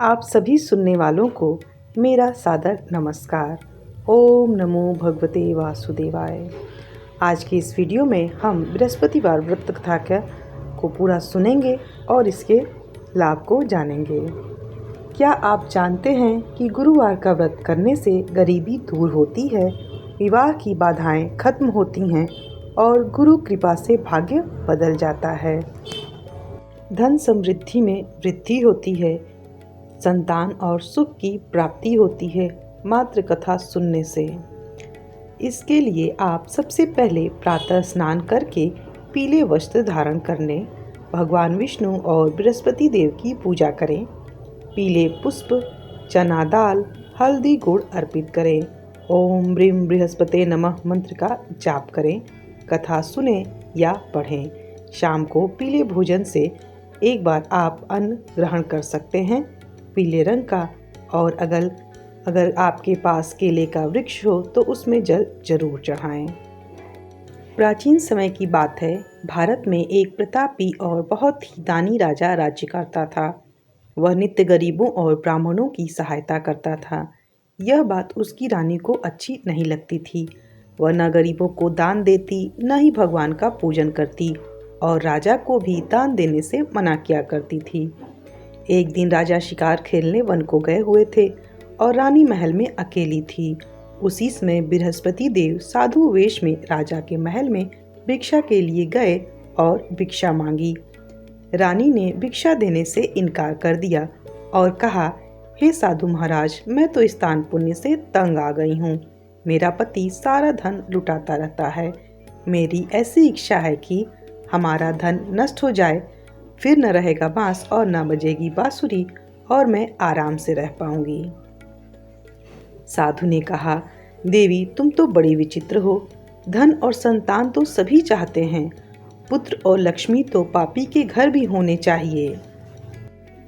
आप सभी सुनने वालों को मेरा सादर नमस्कार। ओम नमो भगवते वासुदेवाय। आज की इस वीडियो में हम बृहस्पतिवार व्रत कथा को पूरा सुनेंगे और इसके लाभ को जानेंगे। क्या आप जानते हैं कि गुरुवार का व्रत करने से गरीबी दूर होती है, विवाह की बाधाएं खत्म होती हैं और गुरु कृपा से भाग्य बदल जाता है। धन समृद्धि में वृद्धि होती है, संतान और सुख की प्राप्ति होती है मात्र कथा सुनने से। इसके लिए आप सबसे पहले प्रातः स्नान करके पीले वस्त्र धारण करने, भगवान विष्णु और बृहस्पति देव की पूजा करें। पीले पुष्प, चना दाल, हल्दी गुड़ अर्पित करें। ओम ब्रीम बृहस्पते नमः मंत्र का जाप करें। कथा सुने या पढ़ें। शाम को पीले भोजन से एक बार आप अन्न ग्रहण कर सकते हैं, पीले रंग का। और अगर आपके पास केले का वृक्ष हो तो उसमें जल जरूर चढ़ाएं। प्राचीन समय की बात है, भारत में एक प्रतापी और बहुत ही दानी राजा राज्य करता था। वह नित्य गरीबों और ब्राह्मणों की सहायता करता था। यह बात उसकी रानी को अच्छी नहीं लगती थी। वह न गरीबों को दान देती, न ही भगवान का पूजन करती और राजा को भी दान देने से मना किया करती थी। एक दिन राजा शिकार खेलने वन को गए हुए थे और रानी महल में अकेली थी। उसी समय बृहस्पति देव साधु वेश में राजा के महल में भिक्षा के लिए गए और भिक्षा मांगी। रानी ने भिक्षा देने से इनकार कर दिया और कहा, हे साधु महाराज, मैं तो इस दान पुण्य से तंग आ गई हूँ। मेरा पति सारा धन लुटाता रहता है। मेरी ऐसी इच्छा है कि हमारा धन नष्ट हो जाए, फिर न रहेगा बांस और न बजेगी बांसुरी और मैं आराम से रह पाऊंगी। साधु ने कहा, देवी, तुम तो बड़ी विचित्र हो। धन और संतान तो सभी चाहते हैं, पुत्र और लक्ष्मी तो पापी के घर भी होने चाहिए।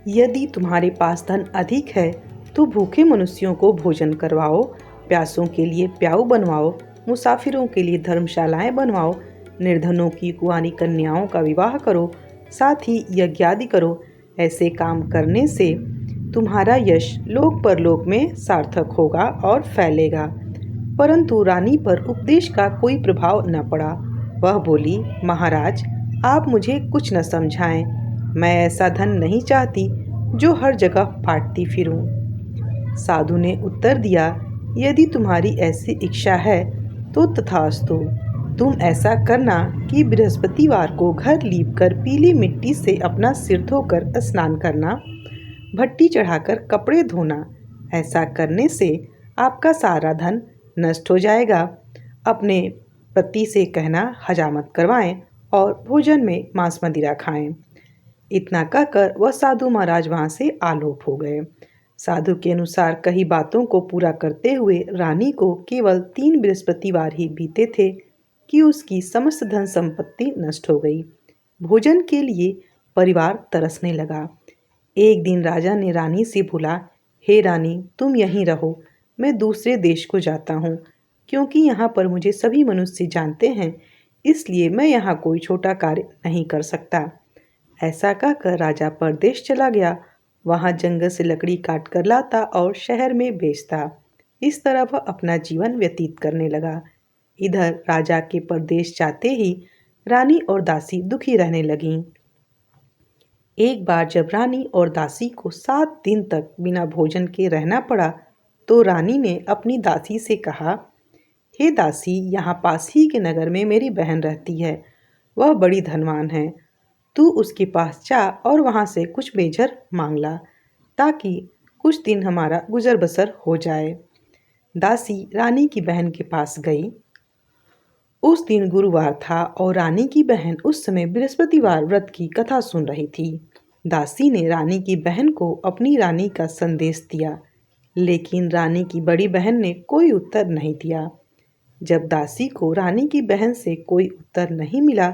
यदि तुम्हारे पास धन अधिक है तो भूखे मनुष्यों को भोजन करवाओ, प्यासों के लिए प्याऊ बनवाओ, मुसाफिरों के लिए धर्मशालाएं बनवाओ, निर्धनों की कुंवारी कन्याओं का विवाह करो, साथ ही यज्ञ आदि करो। ऐसे काम करने से तुम्हारा यश लोक परलोक में सार्थक होगा और फैलेगा। परंतु रानी पर उपदेश का कोई प्रभाव न पड़ा। वह बोली, महाराज, आप मुझे कुछ न समझाएं। मैं ऐसा धन नहीं चाहती जो हर जगह बांटती फिरूं। साधु ने उत्तर दिया, यदि तुम्हारी ऐसी इच्छा है तो तथास्तु। तुम ऐसा करना कि बृहस्पतिवार को घर लीपकर पीली मिट्टी से अपना सिर धोकर स्नान करना, भट्टी चढ़ाकर कपड़े धोना। ऐसा करने से आपका सारा धन नष्ट हो जाएगा। अपने पति से कहना हजामत करवाएं और भोजन में मांस मदिरा खाएं। इतना कहकर वह साधु महाराज वहां से आलोप हो गए। साधु के अनुसार कई बातों को पूरा करते हुए रानी को केवल 3 बृहस्पतिवार ही बीते थे कि उसकी समस्त धन संपत्ति नष्ट हो गई। भोजन के लिए परिवार तरसने लगा। एक दिन राजा ने रानी से बोला, हे रानी, तुम यहीं रहो, मैं दूसरे देश को जाता हूँ, क्योंकि यहाँ पर मुझे सभी मनुष्य जानते हैं, इसलिए मैं यहाँ कोई छोटा कार्य नहीं कर सकता। ऐसा कहकर राजा परदेश चला गया। वहाँ जंगल से लकड़ी काट कर लाता और शहर में बेचता। इस तरह वह अपना जीवन व्यतीत करने लगा। इधर राजा के परदेश जाते ही रानी और दासी दुखी रहने लगीं। एक बार जब रानी और दासी को 7 दिन तक बिना भोजन के रहना पड़ा तो रानी ने अपनी दासी से कहा, हे दासी, यहाँ पास ही के नगर में मेरी बहन रहती है। वह बड़ी धनवान है। तू उसके पास जा और वहाँ से कुछ बेझर मांग ला, ताकि कुछ दिन हमारा गुजर बसर हो जाए। दासी रानी की बहन के पास गई। उस दिन गुरुवार था और रानी की बहन उस समय बृहस्पतिवार व्रत की कथा सुन रही थी। दासी ने रानी की बहन को अपनी रानी का संदेश दिया, लेकिन रानी की बड़ी बहन ने कोई उत्तर नहीं दिया। जब दासी को रानी की बहन से कोई उत्तर नहीं मिला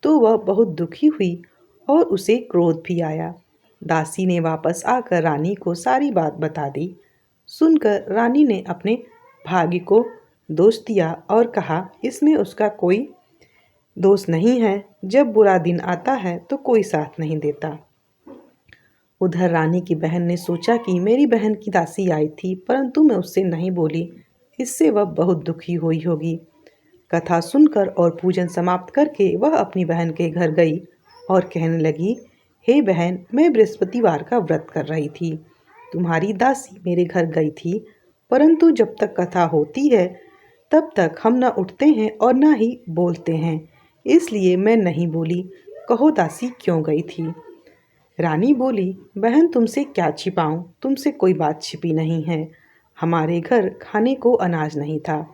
तो वह बहुत दुखी हुई और उसे क्रोध भी आया। दासी ने वापस आकर रानी को सारी बात बता दी। सुनकर रानी ने अपने भाग्य को दोष दिया और कहा, इसमें उसका कोई दोष नहीं है। जब बुरा दिन आता है तो कोई साथ नहीं देता। उधर रानी की बहन ने सोचा कि मेरी बहन की दासी आई थी, परंतु मैं उससे नहीं बोली, इससे वह बहुत दुखी हुई होगी। कथा सुनकर और पूजन समाप्त करके वह अपनी बहन के घर गई और कहने लगी, हे बहन, मैं बृहस्पतिवार का व्रत कर रही थी। तुम्हारी दासी मेरे घर गई थी, परंतु जब तक कथा होती है तब तक हम न उठते हैं और न ही बोलते हैं, इसलिए मैं नहीं बोली। कहो दासी क्यों गई थी? रानी बोली, बहन तुमसे क्या छिपाऊं, तुमसे कोई बात छिपी नहीं है। हमारे घर खाने को अनाज नहीं था।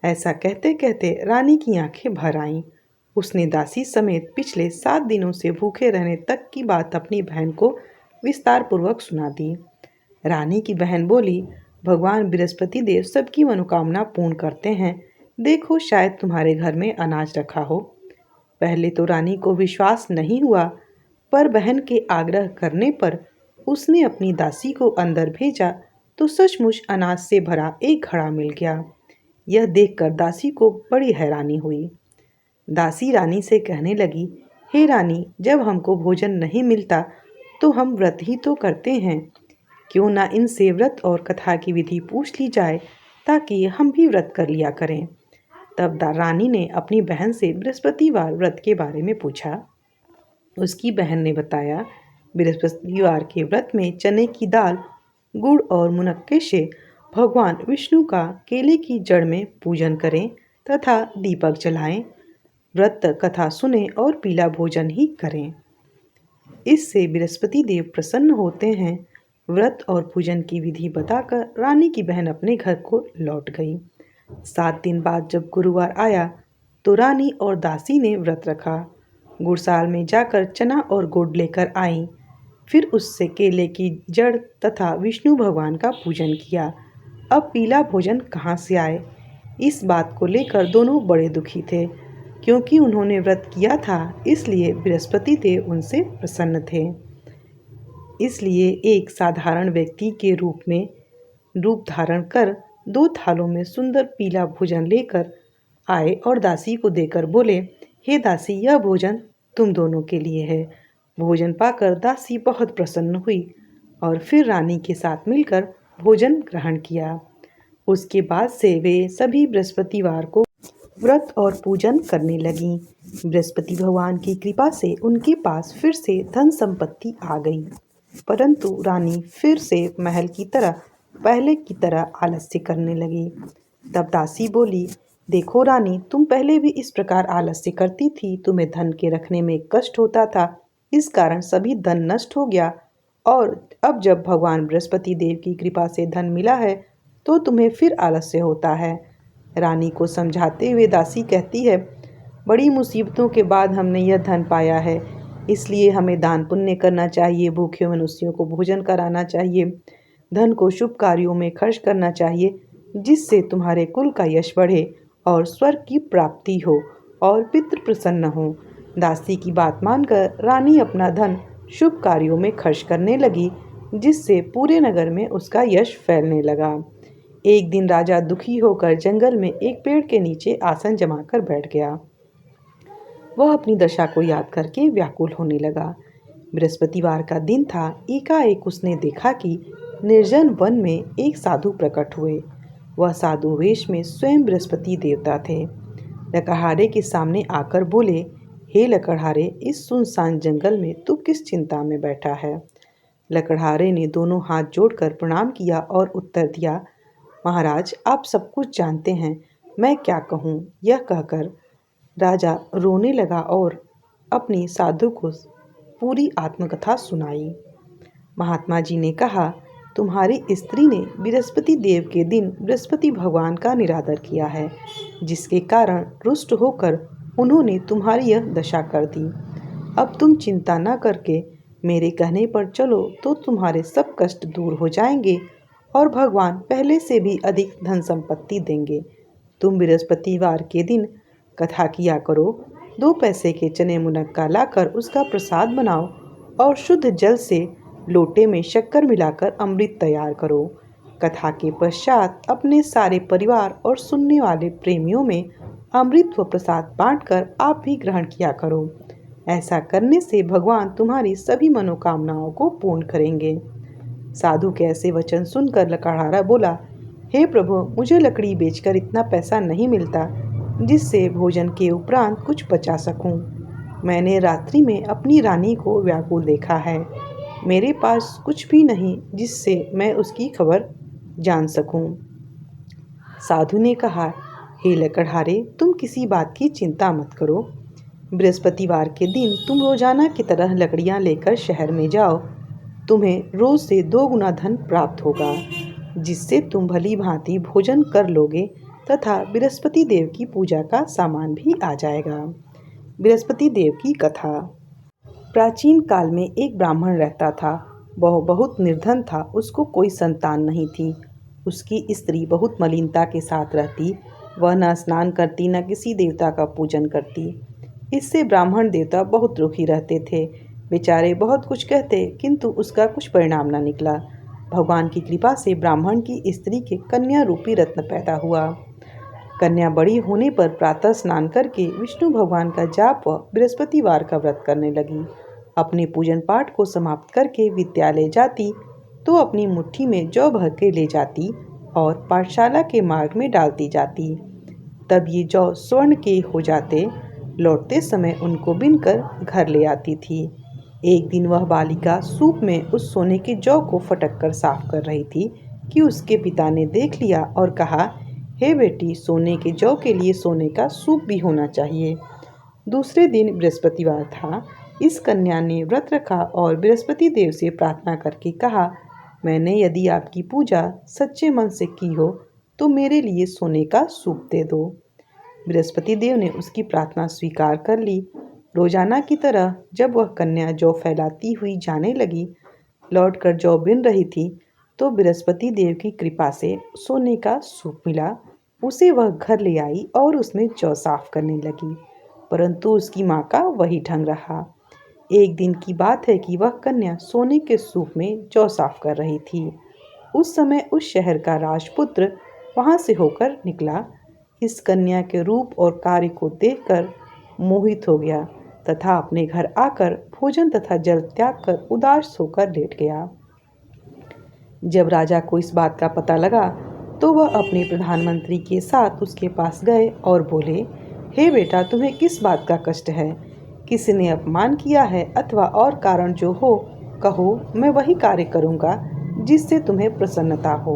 ऐसा कहते कहते रानी की आंखें भर आईं। उसने दासी समेत पिछले 7 दिनों से भूखे रहने तक की बात अपनी बहन को विस्तार पूर्वक सुना दी। रानी की बहन बोली, भगवान बृहस्पति देव सबकी मनोकामना पूर्ण करते हैं। देखो शायद तुम्हारे घर में अनाज रखा हो। पहले तो रानी को विश्वास नहीं हुआ, पर बहन के आग्रह करने पर उसने अपनी दासी को अंदर भेजा तो सचमुच अनाज से भरा एक घड़ा मिल गया। यह देखकर दासी को बड़ी हैरानी हुई। दासी रानी से कहने लगी, हे रानी, जब हमको भोजन नहीं मिलता तो हम व्रत ही तो करते हैं। क्यों ना इनसे व्रत और कथा की विधि पूछ ली जाए, ताकि हम भी व्रत कर लिया करें। तब रानी ने अपनी बहन से बृहस्पतिवार व्रत के बारे में पूछा। उसकी बहन ने बताया, बृहस्पतिवार के व्रत में चने की दाल, गुड़ और मुनक्के से भगवान विष्णु का केले की जड़ में पूजन करें तथा दीपक जलाएं, व्रत कथा सुने और पीला भोजन ही करें। इससे बृहस्पति देव प्रसन्न होते हैं। व्रत और पूजन की विधि बताकर रानी की बहन अपने घर को लौट गई। 7 दिन बाद जब गुरुवार आया तो रानी और दासी ने व्रत रखा। गुड़साल में जाकर चना और गुड़ लेकर आईं। फिर उससे केले की जड़ तथा विष्णु भगवान का पूजन किया। अब पीला भोजन कहाँ से आए? इस बात को लेकर दोनों बड़े दुखी थे, क्योंकि उन्होंने व्रत किया था, इसलिए बृहस्पति देव उनसे प्रसन्न थे। इसलिए एक साधारण व्यक्ति के रूप धारण कर 2 थालों में सुंदर पीला भोजन लेकर आए और दासी को देकर बोले, हे दासी, यह भोजन तुम दोनों के लिए है। भोजन पाकर दासी बहुत प्रसन्न हुई और फिर रानी के साथ मिलकर भोजन ग्रहण किया। उसके बाद से वे सभी बृहस्पतिवार को व्रत और पूजन करने लगीं। बृहस्पति भगवान की कृपा से उनके पास फिर से धन संपत्ति आ गई, परंतु रानी फिर से महल की तरह पहले की तरह आलस्य करने लगी। तब दासी बोली, देखो रानी, तुम पहले भी इस प्रकार आलस्य करती थी। तुम्हें धन के रखने में कष्ट होता था, इस कारण सभी धन नष्ट हो गया, और अब जब भगवान बृहस्पति देव की कृपा से धन मिला है तो तुम्हें फिर आलस्य होता है। रानी को समझाते हुए दासी कहती है, बड़ी मुसीबतों के बाद हमने यह धन पाया है, इसलिए हमें दान पुण्य करना चाहिए, भूखे मनुष्यों को भोजन कराना चाहिए, धन को शुभ कार्यों में खर्च करना चाहिए, जिससे तुम्हारे कुल का यश बढ़े और स्वर्ग की प्राप्ति हो और पितृ प्रसन्न हो। दासी की बात मानकर रानी अपना धन शुभ कार्यों में खर्च करने लगी, जिससे पूरे नगर में उसका यश फैलने लगा। एक दिन राजा दुखी होकर जंगल में एक पेड़ के नीचे आसन जमाकर बैठ गया। वह अपनी दशा को याद करके व्याकुल होने लगा। बृहस्पतिवार का दिन था। एकाएक उसने देखा कि निर्जन वन में एक साधु प्रकट हुए। वह साधु वेश में स्वयं बृहस्पति देवता थे। लकड़हारे के सामने आकर बोले, हे लकड़हारे, इस सुनसान जंगल में तू किस चिंता में बैठा है? लकड़हारे ने दोनों हाथ जोड़कर प्रणाम किया और उत्तर दिया, महाराज, आप सब कुछ जानते हैं, मैं क्या कहूँ? यह कहकर राजा रोने लगा और अपनी साधु को पूरी आत्मकथा सुनाई। महात्मा जी ने कहा, तुम्हारी स्त्री ने बृहस्पति देव के दिन बृहस्पति भगवान का निरादर किया है, जिसके कारण रुष्ट होकर उन्होंने तुम्हारी यह दशा कर दी। अब तुम चिंता न करके मेरे कहने पर चलो तो तुम्हारे सब कष्ट दूर हो जाएंगे और भगवान पहले से भी अधिक धन संपत्ति देंगे। तुम बृहस्पतिवार के दिन कथा किया करो, 2 पैसे के चने मुनक्का लाकर उसका प्रसाद बनाओ और शुद्ध जल से लोटे में शक्कर मिलाकर अमृत तैयार करो। कथा के पश्चात अपने सारे परिवार और सुनने वाले प्रेमियों में अमृत व प्रसाद बांटकर आप भी ग्रहण किया करो। ऐसा करने से भगवान तुम्हारी सभी मनोकामनाओं को पूर्ण करेंगे। साधु के ऐसे वचन सुनकर लकड़हारा बोला, हे प्रभु, मुझे लकड़ी बेचकर इतना पैसा नहीं मिलता जिससे भोजन के उपरांत कुछ बचा सकूं। मैंने रात्रि में अपनी रानी को व्याकुल देखा है। मेरे पास कुछ भी नहीं जिससे मैं उसकी खबर जान सकूं। साधु ने कहा, हे लकड़हारे, तुम किसी बात की चिंता मत करो। बृहस्पतिवार के दिन तुम रोजाना की तरह लकड़ियां लेकर शहर में जाओ। तुम्हें रोज से 2 गुना धन प्राप्त होगा, जिससे तुम भली भांति भोजन कर लोगे तथा बृहस्पति देव की पूजा का सामान भी आ जाएगा। बृहस्पति देव की कथा। प्राचीन काल में एक ब्राह्मण रहता था। वह बहुत निर्धन था, उसको कोई संतान नहीं थी। उसकी स्त्री बहुत मलिनता के साथ रहती। वह न स्नान करती, न किसी देवता का पूजन करती। इससे ब्राह्मण देवता बहुत दुखी रहते थे। बेचारे बहुत कुछ कहते, किंतु उसका कुछ परिणाम न निकला। भगवान की कृपा से ब्राह्मण की स्त्री के कन्या रूपी रत्न पैदा हुआ। कन्या बड़ी होने पर प्रातः स्नान करके विष्णु भगवान का जाप व बृहस्पतिवार का व्रत करने लगी। अपने पूजन पाठ को समाप्त करके विद्यालय जाती तो अपनी मुट्ठी में जौ भर के ले जाती और पाठशाला के मार्ग में डालती जाती। तब ये जौ स्वर्ण के हो जाते। लौटते समय उनको बीनकर घर ले आती थी। एक दिन वह बालिका सूप में उस सोने के जौ को फटक कर साफ कर रही थी कि उसके पिता ने देख लिया और कहा, हे बेटी, सोने के जौ के लिए सोने का सूप भी होना चाहिए। दूसरे दिन बृहस्पतिवार था। इस कन्या ने व्रत रखा और बृहस्पति देव से प्रार्थना करके कहा, मैंने यदि आपकी पूजा सच्चे मन से की हो तो मेरे लिए सोने का सूप दे दो। बृहस्पति देव ने उसकी प्रार्थना स्वीकार कर ली। रोजाना की तरह जब वह कन्या जौ फैलाती हुई जाने लगी, लौटकर जौ बिन रही थी, तो बृहस्पति देव की कृपा से सोने का सूप मिला। उसे वह घर ले आई और उसमें जौ साफ करने लगी, परंतु उसकी माँ का वही ढंग रहा। एक दिन की बात है कि वह कन्या सोने के सूप में जौ साफ कर रही थी। उस समय उस शहर का राजपुत्र वहां से होकर निकला। इस कन्या के रूप और कार्य को देखकर मोहित हो गया तथा अपने घर आकर भोजन तथा जल त्याग कर उदास होकर लेट गया। जब राजा को इस बात का पता लगा तो वह अपने प्रधानमंत्री के साथ उसके पास गए और बोले, हे बेटा, तुम्हें किस बात का कष्ट है? किसी ने अपमान किया है अथवा और कारण जो हो कहो, मैं वही कार्य करूँगा जिससे तुम्हें प्रसन्नता हो।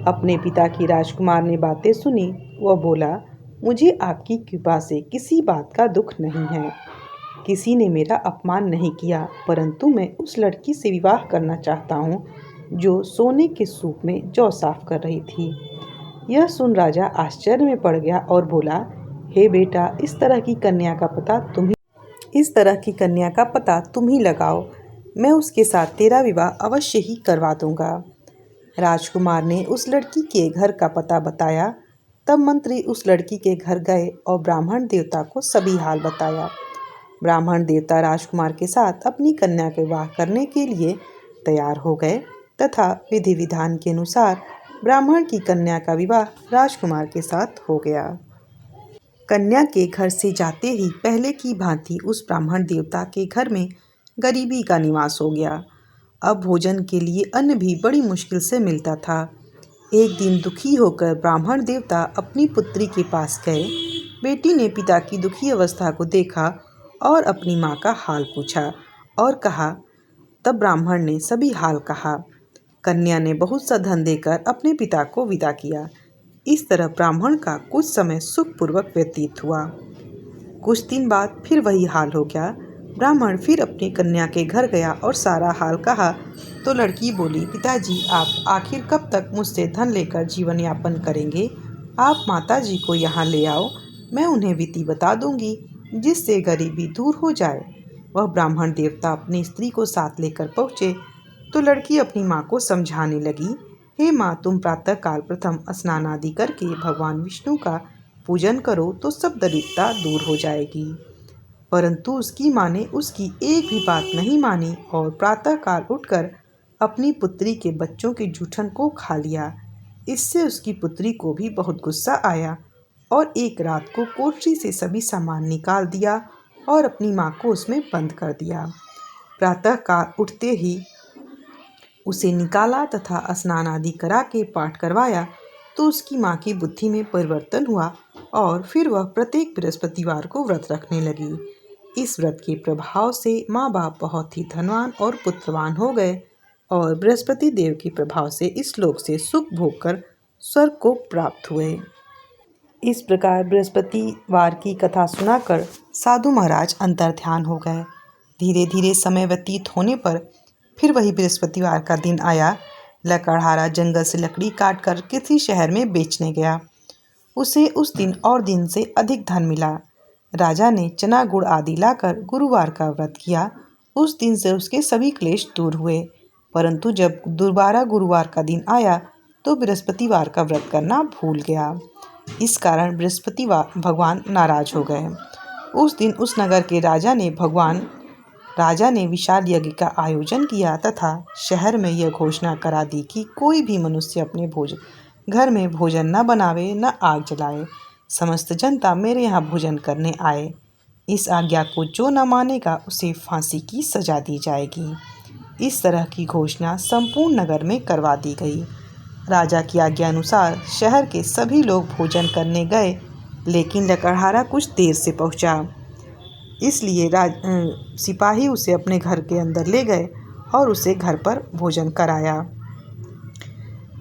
अपने पिता की राजकुमार ने बातें सुनी। वह बोला, मुझे आपकी कृपा से किसी बात का दुख नहीं है। किसी ने मेरा अपमान नहीं किया, परंतु मैं उस लड़की से विवाह करना चाहता हूँ जो सोने के सूप में जौ साफ कर रही थी। यह सुन राजा आश्चर्य में पड़ गया और बोला, हे बेटा, इस तरह की कन्या का पता तुम ही लगाओ। मैं उसके साथ तेरा विवाह अवश्य ही करवा दूंगा। राजकुमार ने उस लड़की के घर का पता बताया। तब मंत्री उस लड़की के घर गए और ब्राह्मण देवता को सभी हाल बताया। ब्राह्मण देवता राजकुमार के साथ अपनी कन्या का विवाह करने के लिए तैयार हो गए तथा विधि विधान के अनुसार ब्राह्मण की कन्या का विवाह राजकुमार के साथ हो गया। कन्या के घर से जाते ही पहले की भांति उस ब्राह्मण देवता के घर में गरीबी का निवास हो गया। अब भोजन के लिए अन्न भी बड़ी मुश्किल से मिलता था। एक दिन दुखी होकर ब्राह्मण देवता अपनी पुत्री के पास गए। बेटी ने पिता की दुखी अवस्था को देखा और अपनी माँ का हाल पूछा और कहा। तब ब्राह्मण ने सभी हाल कहा। कन्या ने बहुत सा धन देकर अपने पिता को विदा किया। इस तरह ब्राह्मण का कुछ समय सुखपूर्वक व्यतीत हुआ। कुछ दिन बाद फिर वही हाल हो गया। ब्राह्मण फिर अपनी कन्या के घर गया और सारा हाल कहा तो लड़की बोली, पिताजी, आप आखिर कब तक मुझसे धन लेकर जीवन यापन करेंगे? आप माताजी को यहाँ ले आओ, मैं उन्हें विधि बता दूंगी जिससे गरीबी दूर हो जाए। वह ब्राह्मण देवता अपनी स्त्री को साथ लेकर पहुँचे तो लड़की अपनी माँ को समझाने लगी, हे माँ, तुम प्रातःकाल प्रथम स्नान आदि करके भगवान विष्णु का पूजन करो तो सब दरिद्रता दूर हो जाएगी। परंतु उसकी माँ ने उसकी एक भी बात नहीं मानी और प्रातःकाल उठकर अपनी पुत्री के बच्चों के जूठन को खा लिया। इससे उसकी पुत्री को भी बहुत गुस्सा आया और एक रात को कोठरी से सभी सामान निकाल दिया और अपनी माँ को उसमें बंद कर दिया। प्रातःकाल उठते ही उसे निकाला तथा स्नान आदि करा के पाठ करवाया तो उसकी माँ की बुद्धि में परिवर्तन हुआ और फिर वह प्रत्येक बृहस्पतिवार को व्रत रखने लगी। इस व्रत के प्रभाव से माँ बाप बहुत ही धनवान और पुत्रवान हो गए और बृहस्पति देव के प्रभाव से इस लोक से सुख भोग कर स्वर्ग को प्राप्त हुए। इस प्रकार बृहस्पतिवार की कथा सुनाकर साधु महाराज अंतर्ध्यान हो गए। धीरे धीरे समय व्यतीत होने पर फिर वही बृहस्पतिवार का दिन आया। लकड़हारा जंगल से लकड़ी काटकर किसी शहर में बेचने गया। उसे उस दिन और दिन से अधिक धन मिला। राजा ने चना गुड़ आदि लाकर गुरुवार का व्रत किया। उस दिन से उसके सभी क्लेश दूर हुए। परंतु जब दोबारा गुरुवार का दिन आया तो बृहस्पतिवार का व्रत करना भूल गया। इस कारण बृहस्पतिवार भगवान नाराज हो गए। उस दिन उस नगर के राजा ने विशाल यज्ञ का आयोजन किया तथा शहर में यह घोषणा करा दी कि कोई भी मनुष्य अपने घर में भोजन न बनावे न आग जलाए। समस्त जनता मेरे यहाँ भोजन करने आए। इस आज्ञा को जो न मानेगा उसे फांसी की सजा दी जाएगी। इस तरह की घोषणा संपूर्ण नगर में करवा दी गई। राजा की आज्ञा अनुसार शहर के सभी लोग भोजन करने गए, लेकिन लकड़हारा कुछ देर से पहुंचा। इसलिए सिपाही उसे अपने घर के अंदर ले गए और उसे घर पर भोजन कराया।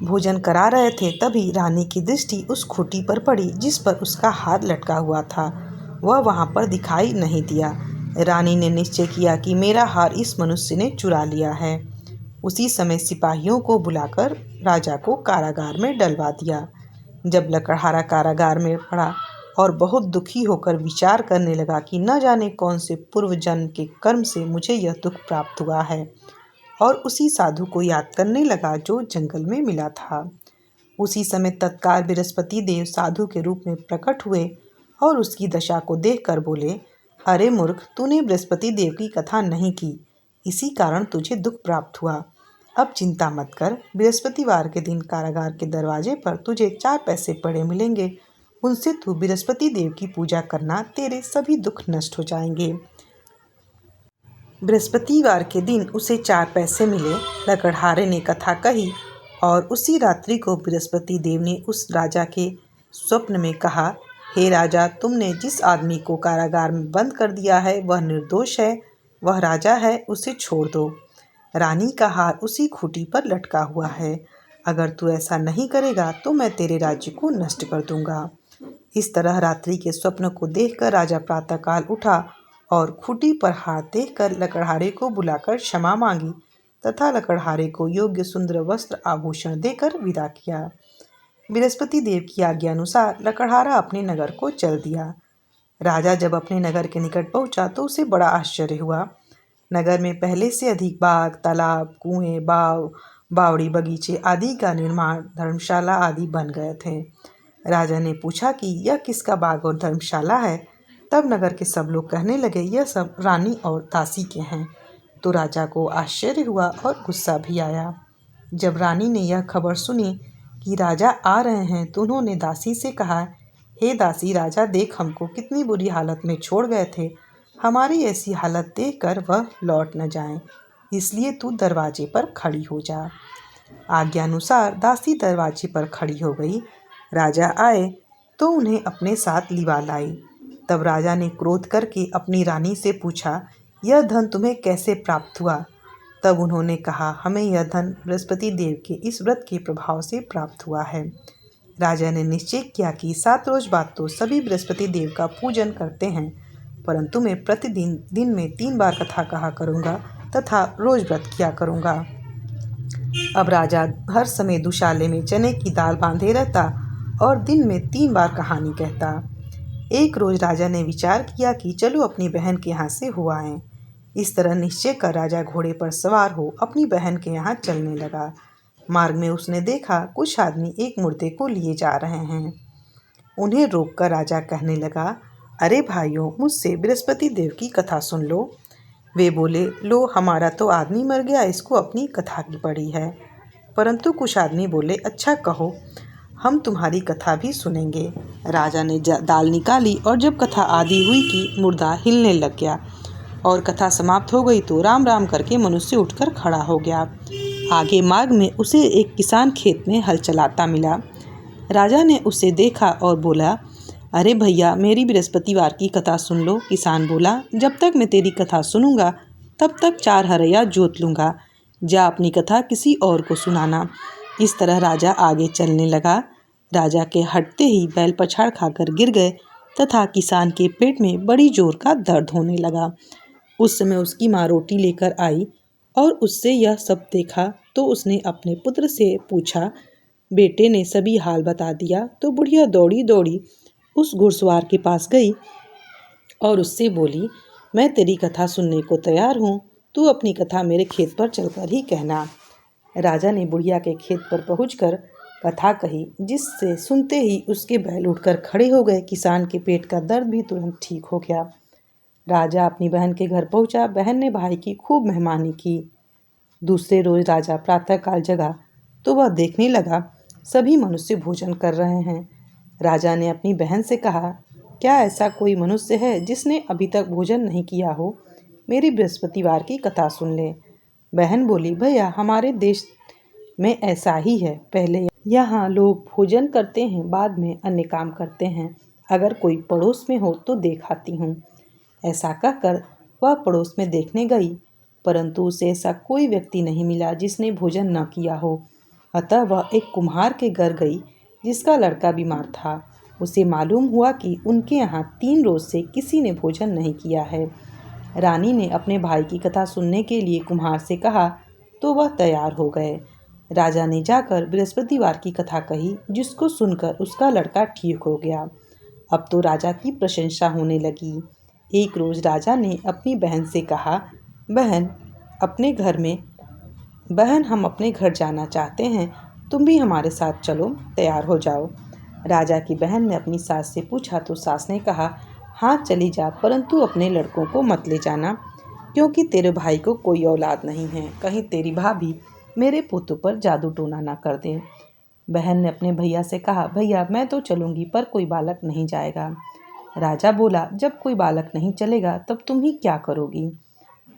भोजन करा रहे थे तभी रानी की दृष्टि उस खूंटी पर पड़ी जिस पर उसका हार लटका हुआ था। वह वहां पर दिखाई नहीं दिया। रानी ने निश्चय किया कि मेरा हार इस मनुष्य ने चुरा लिया है। उसी समय सिपाहियों को बुलाकर राजा को कारागार में डलवा दिया। जब लकड़हारा कारागार में पड़ा और बहुत दुखी होकर विचार करने लगा कि न जाने कौन से पूर्व जन्म के कर्म से मुझे यह दुख प्राप्त हुआ है, और उसी साधु को याद करने लगा जो जंगल में मिला था। उसी समय तत्काल बृहस्पति देव साधु के रूप में प्रकट हुए और उसकी दशा को देखकर बोले, अरे मूर्ख, तूने बृहस्पति देव की कथा नहीं की, इसी कारण तुझे दुख प्राप्त हुआ। अब चिंता मत कर, बृहस्पतिवार के दिन कारागार के दरवाजे पर तुझे 4 पैसे पड़े मिलेंगे। उनसे तू बृहस्पति देव की पूजा करना, तेरे सभी दुख नष्ट हो जाएंगे। बृहस्पतिवार के दिन उसे 4 पैसे मिले। लकड़हारे ने कथा कही और उसी रात्रि को बृहस्पति देव ने उस राजा के स्वप्न में कहा, हे राजा, तुमने जिस आदमी को कारागार में बंद कर दिया है वह निर्दोष है, वह राजा है, उसे छोड़ दो। रानी का हार उसी खूंटी पर लटका हुआ है। अगर तू ऐसा नहीं करेगा तो मैं तेरे राज्य को नष्ट कर दूंगा। इस तरह रात्रि के स्वप्न को देखकर राजा प्रातःकाल उठा और खूंटी पर हार देखकर लकड़हारे को बुलाकर क्षमा मांगी तथा लकड़हारे को योग्य सुंदर वस्त्र आभूषण देकर विदा किया। बृहस्पति देव की आज्ञा अनुसार लकड़हारा अपने नगर को चल दिया। राजा जब अपने नगर के निकट पहुंचा तो उसे बड़ा आश्चर्य हुआ। नगर में पहले से अधिक बाग, तालाब, कुएं, बावड़ी, बगीचे आदि का निर्माण, धर्मशाला आदि बन गए थे। राजा ने पूछा कि यह किसका बाग और धर्मशाला है? तब नगर के सब लोग कहने लगे, यह सब रानी और दासी के हैं। तो राजा को आश्चर्य हुआ और गुस्सा भी आया। जब रानी ने यह खबर सुनी कि राजा आ रहे हैं तो उन्होंने दासी से कहा, हे दासी, राजा देख हमको कितनी बुरी हालत में छोड़ गए थे। हमारी ऐसी हालत देखकर वह लौट न जाएं, इसलिए तू दरवाजे पर खड़ी हो जा। आज्ञानुसार दासी दरवाजे पर खड़ी हो गई। राजा आए तो उन्हें अपने साथ लिवा लाई। तब राजा ने क्रोध करके अपनी रानी से पूछा, यह धन तुम्हें कैसे प्राप्त हुआ? तब उन्होंने कहा, हमें यह धन बृहस्पति देव के इस व्रत के प्रभाव से प्राप्त हुआ है। राजा ने निश्चय किया कि 7 रोज बाद तो सभी बृहस्पति देव का पूजन करते हैं, परंतु मैं प्रतिदिन दिन में 3 बार कथा कहा करूँगा तथा रोज व्रत किया करूँगा। अब राजा हर समय दुशाले में चने की दाल बांधे रहता और दिन में 3 बार कहानी कहता। एक रोज राजा ने विचार किया कि चलो अपनी बहन के यहाँ से हो आएं। इस तरह निश्चय कर राजा घोड़े पर सवार हो अपनी बहन के यहाँ चलने लगा। मार्ग में उसने देखा कुछ आदमी एक मुर्दे को लिए जा रहे हैं। उन्हें रोककर राजा कहने लगा, अरे भाइयों, मुझसे बृहस्पति देव की कथा सुन लो। वे बोले, लो, हमारा तो आदमी मर गया, इसको अपनी कथा की पड़ी है। परंतु कुछ आदमी बोले, अच्छा कहो, हम तुम्हारी कथा भी सुनेंगे। राजा ने दाल निकाली और जब कथा आधी हुई कि मुर्दा हिलने लग गया और कथा समाप्त हो गई तो राम राम करके मनुष्य उठकर खड़ा हो गया। आगे मार्ग में उसे एक किसान खेत में हल चलाता मिला। राजा ने उसे देखा और बोला, अरे भैया, मेरी बृहस्पतिवार की कथा सुन लो। किसान बोला, जब तक मैं तेरी कथा सुनूंगा तब तक 4 हरया जोत लूँगा। जा अपनी कथा किसी और को सुनाना। इस तरह राजा आगे चलने लगा। राजा के हटते ही बैल पछाड़ खाकर गिर गए तथा किसान के पेट में बड़ी जोर का दर्द होने लगा। उस समय उसकी माँ रोटी लेकर आई और उससे यह सब देखा तो उसने अपने पुत्र से पूछा। बेटे ने सभी हाल बता दिया तो बुढ़िया दौड़ी दौड़ी उस घुड़सवार के पास गई और उससे बोली, मैं तेरी कथा सुनने को तैयार हूँ, तू अपनी कथा मेरे खेत पर चलकर ही कहना। राजा ने बुढ़िया के खेत पर पहुंचकर कथा कही, जिससे सुनते ही उसके बैल उठकर खड़े हो गए। किसान के पेट का दर्द भी तुरंत ठीक हो गया। राजा अपनी बहन के घर पहुंचा। बहन ने भाई की खूब मेहमानी की। दूसरे रोज राजा प्रातःकाल जगा तो वह देखने लगा सभी मनुष्य भोजन कर रहे हैं। राजा ने अपनी बहन से कहा, क्या ऐसा कोई मनुष्य है जिसने अभी तक भोजन नहीं किया हो? मेरी बृहस्पतिवार की कथा सुन ले। बहन बोली, भैया, हमारे देश में ऐसा ही है। पहले यहाँ लोग भोजन करते हैं, बाद में अन्य काम करते हैं। अगर कोई पड़ोस में हो तो देखाती हूँ। ऐसा कहकर वह पड़ोस में देखने गई, परंतु उसे ऐसा कोई व्यक्ति नहीं मिला जिसने भोजन न किया हो। अतः वह एक कुम्हार के घर गई जिसका लड़का बीमार था। उसे मालूम हुआ कि उनके यहाँ 3 रोज से किसी ने भोजन नहीं किया है। रानी ने अपने भाई की कथा सुनने के लिए कुम्हार से कहा तो वह तैयार हो गए। राजा ने जाकर बृहस्पतिवार की कथा कही, जिसको सुनकर उसका लड़का ठीक हो गया। अब तो राजा की प्रशंसा होने लगी। एक रोज राजा ने अपनी बहन से कहा, बहन हम अपने घर जाना चाहते हैं, तुम भी हमारे साथ चलो, तैयार हो जाओ। राजा की बहन ने अपनी सास से पूछा तो सास ने कहा, हाँ चली जा, परंतु अपने लड़कों को मत ले जाना, क्योंकि तेरे भाई को कोई औलाद नहीं है। कहीं तेरी भाभी मेरे पुत्र पर जादू टोना ना कर दे। बहन ने अपने भैया से कहा, भैया मैं तो चलूँगी पर कोई बालक नहीं जाएगा। राजा बोला, जब कोई बालक नहीं चलेगा तब तुम ही क्या करोगी?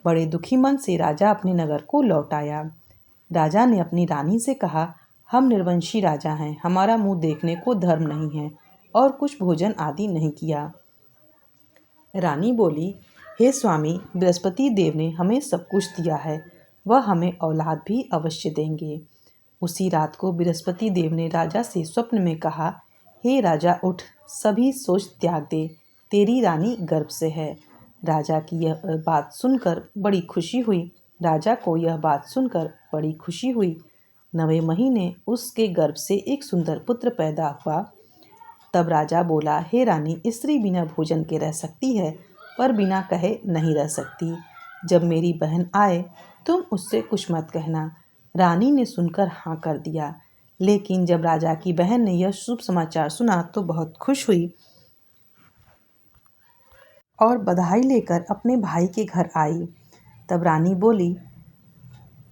बड़े दुखी मन से राजा अपने नगर को लौट आया। राजा ने अपनी रानी से कहा, हम निर्वंशी राजा हैं, हमारा मुंह देखने को धर्म नहीं है और कुछ भोजन आदि नहीं किया। रानी बोली, हे स्वामी, बृहस्पति देव ने हमें सब कुछ दिया है, वह हमें औलाद भी अवश्य देंगे। उसी रात को बृहस्पति देव ने राजा से स्वप्न में कहा, हे राजा, उठ, सभी सोच त्याग दे, तेरी रानी गर्भ से है। राजा की यह बात सुनकर बड़ी खुशी हुई। राजा को यह बात सुनकर बड़ी खुशी हुई। 9वें महीने उसके गर्भ से एक सुंदर पुत्र पैदा हुआ। तब राजा बोला, हे रानी, स्त्री बिना भोजन के रह सकती है पर बिना कहे नहीं रह सकती। जब मेरी बहन आए तुम उससे कुछ मत कहना। रानी ने सुनकर हाँ कर दिया। लेकिन जब राजा की बहन ने यह शुभ समाचार सुना तो बहुत खुश हुई और बधाई लेकर अपने भाई के घर आई। तब रानी बोली,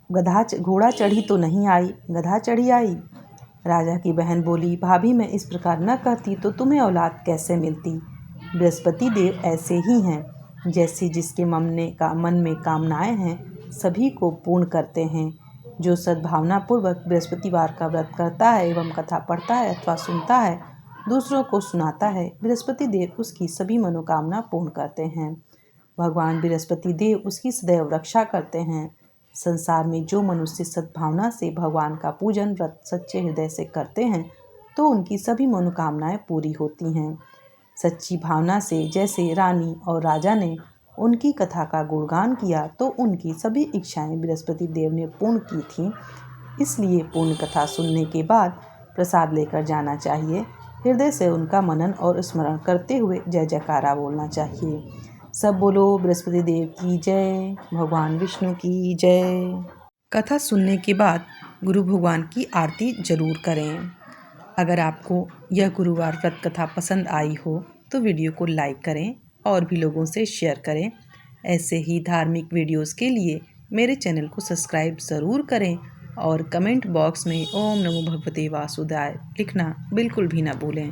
घोड़ा चढ़ी तो नहीं आई, गधा चढ़ी आई। राजा की बहन बोली, भाभी, मैं इस प्रकार न कहती तो तुम्हें औलाद कैसे मिलती? बृहस्पति देव ऐसे ही हैं, जैसे जिसके मन में कामनाएं हैं सभी को पूर्ण करते हैं। जो सद्भावनापूर्वक बृहस्पतिवार का व्रत करता है एवं कथा पढ़ता है अथवा सुनता है, दूसरों को सुनाता है, बृहस्पति देव उसकी सभी मनोकामना पूर्ण करते हैं। भगवान बृहस्पति देव उसकी सदैव रक्षा करते हैं। संसार में जो मनुष्य सद्भावना से भगवान का पूजन व्रत सच्चे हृदय से करते हैं तो उनकी सभी मनोकामनाएं पूरी होती हैं। सच्ची भावना से जैसे रानी और राजा ने उनकी कथा का गुणगान किया तो उनकी सभी इच्छाएं बृहस्पति देव ने पूर्ण की थीं। इसलिए पूर्ण कथा सुनने के बाद प्रसाद लेकर जाना चाहिए। हृदय से उनका मनन और स्मरण करते हुए जय जयकारा बोलना चाहिए। सब बोलो बृहस्पति देव की जय, भगवान विष्णु की जय। कथा सुनने के बाद गुरु भगवान की आरती जरूर करें। अगर आपको यह गुरुवार व्रत कथा पसंद आई हो तो वीडियो को लाइक करें और भी लोगों से शेयर करें। ऐसे ही धार्मिक वीडियोस के लिए मेरे चैनल को सब्सक्राइब ज़रूर करें और कमेंट बॉक्स में ओम नमो भगवते वासुदेवाय लिखना बिल्कुल भी ना भूलें।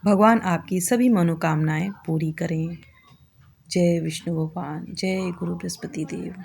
भगवान आपकी सभी मनोकामनाएं पूरी करें। जय विष्णु भगवान, जय गुरु बृहस्पति देव।